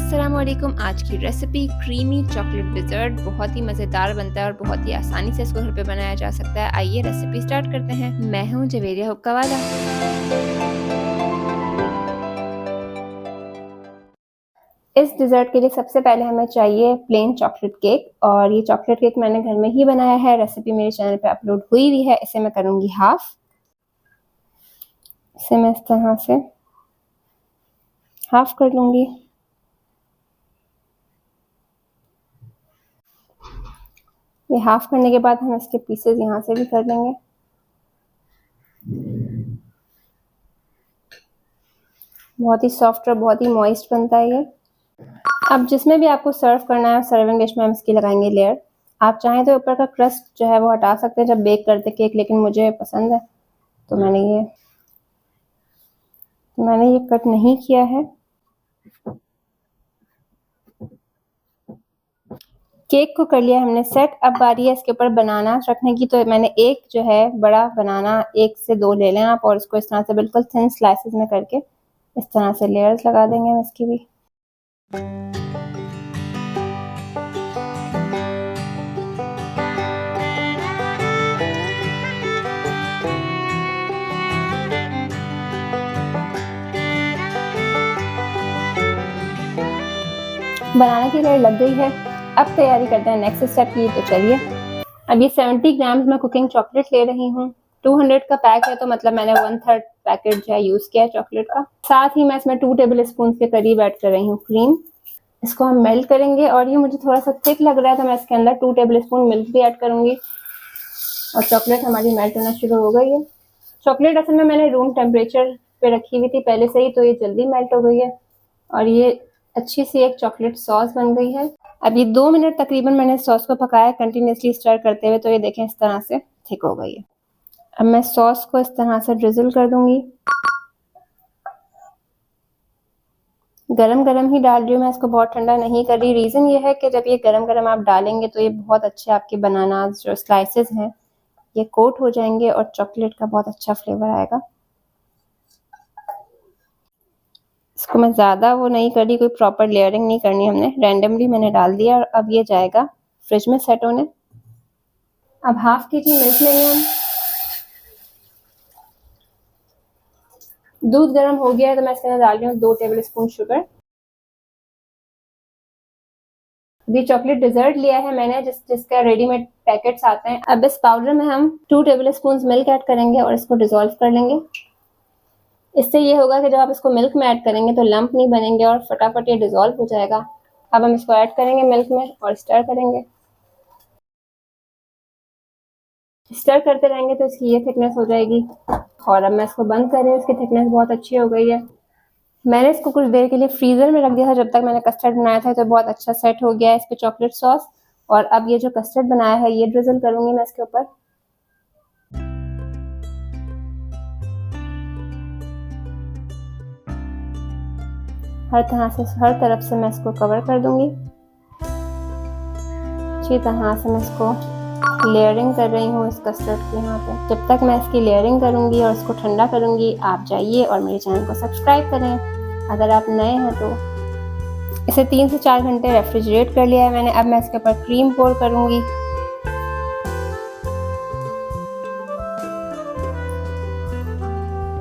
अस्सलाम वालेकुम। आज की रेसिपी क्रीमी चॉकलेट डिज़र्ट बहुत ही मज़ेदार बनता है और बहुत ही आसानी से इसको घर पे बनाया जा सकता है। आइए रेसिपी स्टार्ट करते हैं। मैं हूँ जवेरिया हुक्का वाला। इस डिज़र्ट के लिए सबसे पहले हमें चाहिए प्लेन चॉकलेट केक, और ये चॉकलेट केक मैंने घर में ही बनाया है। रेसिपी मेरे चैनल पे अपलोड हुई भी है। इसे मैं करूँगी हाफ। इसे मैं इस तरह से हाफ कर लूँगी। ये हाफ करने के बाद हम इसके पीसेस यहाँ से भी कर लेंगे। बहुत ही सॉफ्ट और बहुत ही मॉइस्ट बनता है ये। अब जिसमें भी आपको सर्व करना है सर्विंग डिश में हम इसकी लगाएंगे लेयर। आप चाहें तो ऊपर का क्रस्ट जो है वो हटा सकते हैं जब बेक करते केक, लेकिन मुझे पसंद है तो मैंने ये कट नहीं किया है। केक को कर लिया हमने सेट। अब बारी है इसके ऊपर बनाना रखने की। तो मैंने एक जो है बड़ा बनाना 1 से 2 ले लेना आप, और इसको इस तरह से बिल्कुल थिन स्लाइसेस में करके इस तरह से लेयर्स लगा देंगे हम इसकी भी। बनाने की लेयर लग गई है। अब तैयारी करते हैं नेक्स्ट स्टेप की। तो चलिए, अब ये 70 ग्राम्स मैं कुकिंग चॉकलेट ले रही हूँ। 200 का पैक है तो मतलब मैंने 1/3 पैकेट जो है यूज किया है चॉकलेट का। साथ ही मैं इसमें 2 टेबल स्पून के करीब ऐड कर रही हूँ क्रीम। इसको हम मेल्ट करेंगे, और ये मुझे थोड़ा सा थिक लग रहा है तो मैं इसके अंदर 2 टेबल स्पून मिल्क भी ऐड करूंगी। और चॉकलेट हमारी मेल्ट होना शुरू हो गई है। चॉकलेट असल में मैंने रूम टेम्परेचर पे रखी हुई थी पहले से ही, तो ये जल्दी मेल्ट हो गई है और ये अच्छी सी एक चॉकलेट सॉस बन गई है। अब ये 2 मिनट तकरीबन मैंने सॉस को पकाया कंटिन्यूसली स्टर करते हुए, तो ये देखें इस तरह से थिक हो गई है। अब मैं सॉस को इस तरह से ड्रिजल कर दूंगी। गरम गरम ही डाल रही हूँ मैं, इसको बहुत ठंडा नहीं कर रही। रीज़न ये है कि जब ये गरम गरम आप डालेंगे तो ये बहुत अच्छे आपके बनाना जो स्लाइसेस हैं ये कोट हो जाएंगे और चॉकलेट का बहुत अच्छा फ्लेवर आएगा। इसको मैं ज़्यादा वो नहीं कर रही, कोई प्रॉपर लेयरिंग नहीं करनी हमने, रैंडमली मैंने डाल दिया। और अब ये जाएगा फ्रिज में सेट होने। अब ½ kg मिल्क लेंगे हम। दूध गर्म हो गया है तो मैं इसके अंदर डाल रही हूँ 2 टेबल स्पून शुगर। ये चॉकलेट डिजर्ट लिया है मैंने जिसका रेडीमेड पैकेट्स आते हैं। अब इस पाउडर में हम 2 टेबल स्पून मिल्क ऐड करेंगे और इसको डिसॉल्व कर लेंगे। इससे ये होगा कि जब आप इसको मिल्क में ऐड करेंगे तो लंप नहीं बनेंगे और फटाफट ये डिसॉल्व हो जाएगा। अब हम इसको ऐड करेंगे मिल्क में और स्टर करेंगे। स्टर करते रहेंगे तो इसकी ये थिकनेस हो जाएगी। और अब मैं इसको बंद कर रही हूँ। इसकी थिकनेस बहुत अच्छी हो गई है। मैंने इसको कुछ देर के लिए फ्रीजर में रख दिया था जब तक मैंने कस्टर्ड बनाया था, तो बहुत अच्छा सेट हो गया है इस पे चॉकलेट सॉस। और अब ये जो कस्टर्ड बनाया है ये ड्रिजल करूंगी मैं इसके ऊपर। हर तरफ से मैं इसको कवर कर दूंगी। अच्छी तरह से मैं इसको लेयरिंग कर रही हूँ इस कस्टर्ड की यहाँ पे। जब तक मैं इसकी लेयरिंग करूंगी और इसको ठंडा करूंगी, आप जाइए और मेरे चैनल को सब्सक्राइब करें अगर आप नए हैं तो। इसे 3 से 4 घंटे रेफ्रिजरेट कर लिया है मैंने। अब मैं इसके ऊपर क्रीम पोर करूंगी।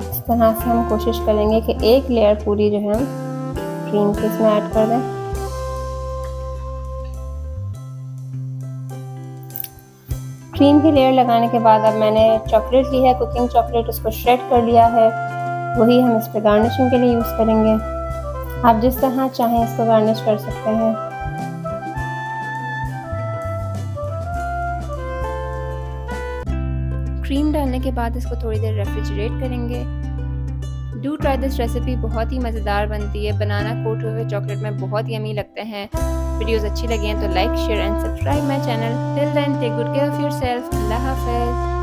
इस तरह से हम कोशिश करेंगे कि एक लेयर पूरी जो है क्रीम के इसमें ऐड कर दें। क्रीम की लेयर लगाने के बाद अब मैंने चॉकलेट ली है, कुकिंग चॉकलेट, उसको श्रेड कर लिया है। वही हम इस पे गार्निशिंग के लिए यूज करेंगे। आप जिस तरह चाहें इसको गार्निश कर सकते हैं। क्रीम डालने के बाद इसको थोड़ी देर रेफ्रिजरेट करेंगे। डू ट्राई दिस रेसिपी, बहुत ही मज़ेदार बनती है। बनाना कोट हुए चॉकलेट में बहुत यमी लगते हैं। वीडियोस अच्छी लगी हैं तो like, share and subscribe my channel. Till then take good care of yourself. अल्लाह हाफिज़।